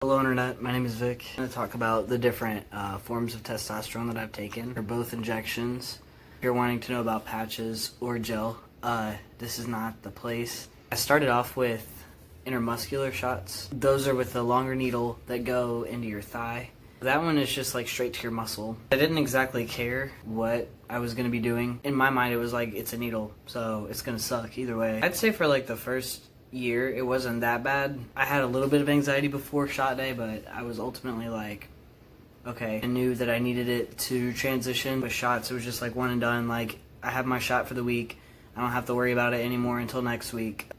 Hello Internet, my name is Vic. I'm going to talk about the different forms of testosterone that I've taken. They're both injections. If you're wanting to know about patches or gel, this is not the place. I started off with intermuscular shots. Those are with a longer needle that go into your thigh. That one is just like straight to your muscle. I didn't exactly care what I was going to be doing. In my mind it was like, it's a needle, so it's going to suck either way. I'd say for like the first year it wasn't that bad. I had a little bit of anxiety before shot day, but I was ultimately like, okay. I knew that I needed it to transition. With shots, it was just like one and done. Like, I have my shot for the week. I don't have to worry about it anymore until next week.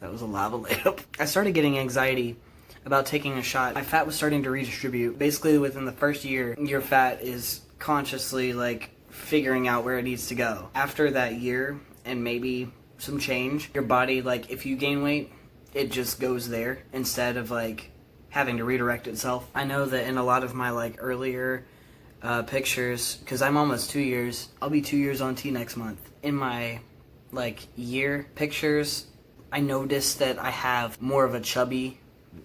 That was a lava lamp. I started getting anxiety about taking a shot. My fat was starting to redistribute. Basically within the first year, your fat is consciously like figuring out where it needs to go. After that year and maybe some change, your body, like if you gain weight, it just goes there instead of like having to redirect itself. I know that in a lot of my like earlier pictures, because I'm almost 2 years, I'll be 2 years on T next month. In my like year pictures, I noticed that I have more of a chubby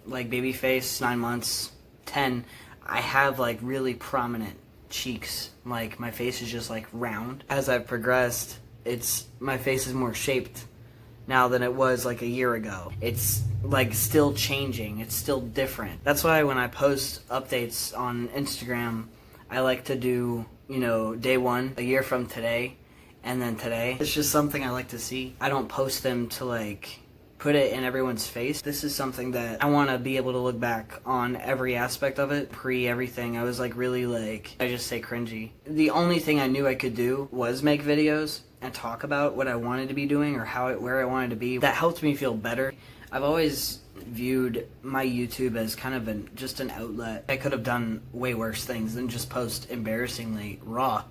like baby face. 9 months, 10, I have like really prominent cheeks. Like my face is just like round. As I've progressed, my face is more shaped now than it was like a year ago. It's like still changing. It's still different. That's why when I post updates on Instagram, I like to do, you know, day one, a year from today, and then today. It's just something I like to see. I don't post them to like put it in everyone's face. This is something that I want to be able to look back on every aspect of it. Pre-everything, I was like really like, I just say cringy. The only thing I knew I could do was make videos and talk about what I wanted to be doing or where I wanted to be. That helped me feel better. I've always viewed my YouTube as kind of just an outlet. I could have done way worse things than just post embarrassingly raw,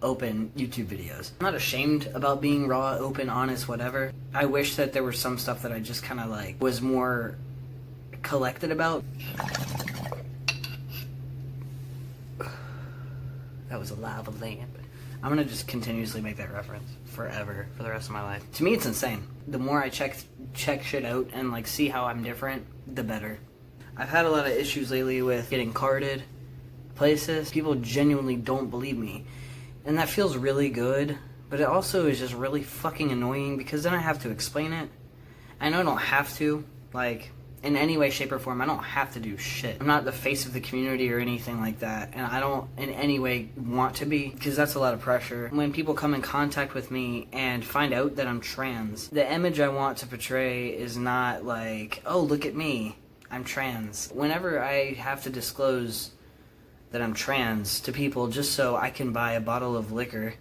open YouTube videos. I'm not ashamed about being raw, open, honest, whatever. I wish that there was some stuff that I just kind of like was more collected about. That was a lava lamp. I'm gonna just continuously make that reference forever for the rest of my life. To me, it's insane. The more I check shit out and like see how I'm different, the better. I've had a lot of issues lately with getting carded places. People genuinely don't believe me. And that feels really good, but it also is just really fucking annoying because then I have to explain it. I know I don't have to, like, in any way, shape, or form, I don't have to do shit. I'm not the face of the community or anything like that, and I don't in any way want to be, because that's a lot of pressure. When people come in contact with me and find out that I'm trans, the image I want to portray is not like, oh, look at me, I'm trans. Whenever I have to disclose that I'm trans to people just so I can buy a bottle of liquor,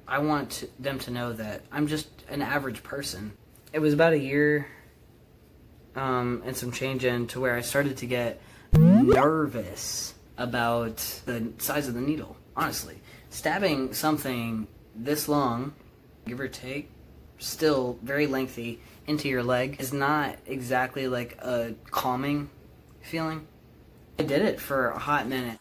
I want them to know that I'm just an average person. It was about a year and some change in to where I started to get nervous about the size of the needle. Honestly, stabbing something this long, give or take, still very lengthy, into your leg is not exactly like a calming feeling. I did it for a hot minute.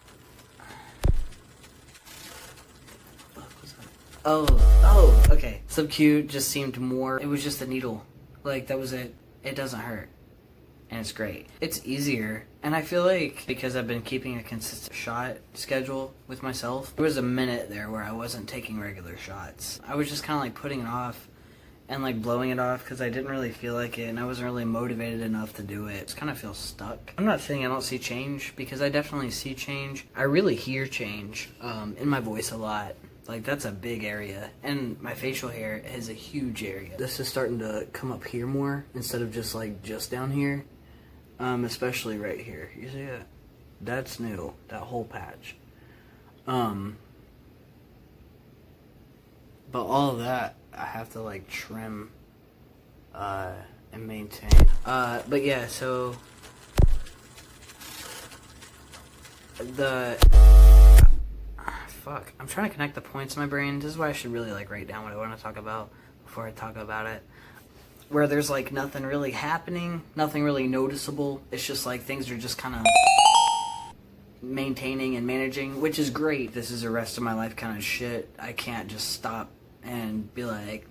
Oh, okay. Sub-Q just seemed more, it was just a needle. Like, that was it. It doesn't hurt. And it's great. It's easier. And I feel like, because I've been keeping a consistent shot schedule with myself, there was a minute there where I wasn't taking regular shots. I was just kind of like putting it off and like blowing it off because I didn't really feel like it and I wasn't really motivated enough to do it. I just kind of feel stuck. I'm not saying I don't see change, because I definitely see change. I really hear change in my voice a lot. Like, that's a big area. And my facial hair is a huge area. This is starting to come up here more instead of just like just down here. Especially right here. You see that? That's new. That whole patch. But all of that I have to like trim and maintain. But yeah, so fuck. I'm trying to connect the points in my brain. This is why I should really like write down what I want to talk about before I talk about it. Where there's like nothing really happening, nothing really noticeable. It's just like things are just kind of maintaining and managing, which is great. This is the rest of my life kind of shit. I can't just stop and be like,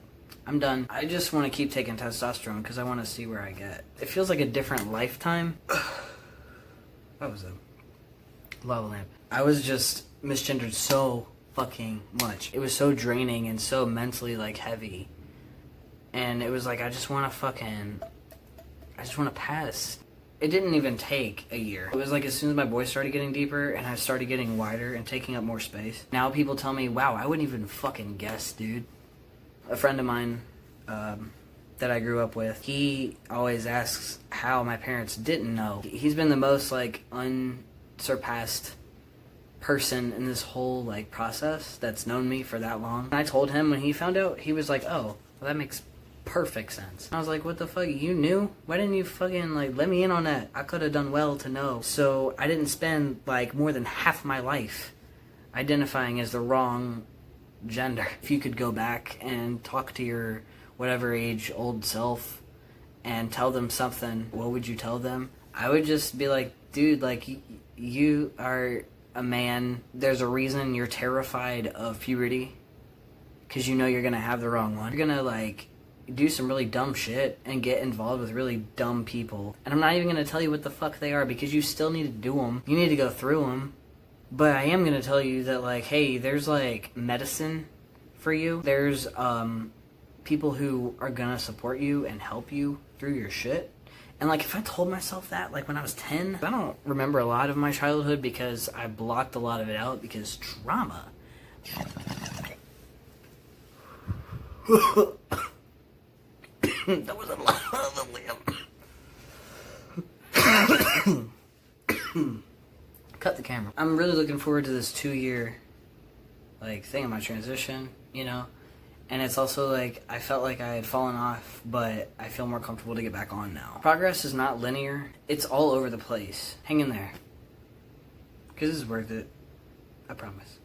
I'm done. I just want to keep taking testosterone because I want to see where I get. It feels like a different lifetime. What was it? Lava lamp. I was just misgendered so fucking much. It was so draining and so mentally like heavy. And it was like I just want to pass. It didn't even take a year. It was like as soon as my voice started getting deeper and I started getting wider and taking up more space. Now people tell me, wow, I wouldn't even fucking guess, dude. A friend of mine that I grew up with, he always asks how my parents didn't know. He's been the most like unsurpassed person in this whole like process that's known me for that long. And I told him when he found out, he was like, oh, well, that makes perfect sense. I was like, what the fuck, you knew? Why didn't you fucking like let me in on that? I could have done well to know. So I didn't spend like more than half my life identifying as the wrong gender. If you could go back and talk to your whatever age old self and tell them something, what would you tell them? I would just be like, dude, like you are a man. There's a reason you're terrified of puberty, because you know you're gonna have the wrong one. You're gonna like do some really dumb shit and get involved with really dumb people, and I'm not even gonna tell you what the fuck they are because you still need to do them. You need to go through them. But I am gonna tell you that like, hey, there's like medicine for you. There's people who are gonna support you and help you through your shit. And like if I told myself that like when I was 10, I don't remember a lot of my childhood because I blocked a lot of it out because trauma. That was a lot of the lamp. Cut the camera. I'm really looking forward to this 2-year like thing in my transition, you know? And it's also like I felt like I had fallen off, but I feel more comfortable to get back on now. Progress is not linear. It's all over the place. Hang in there. Because it's worth it. I promise.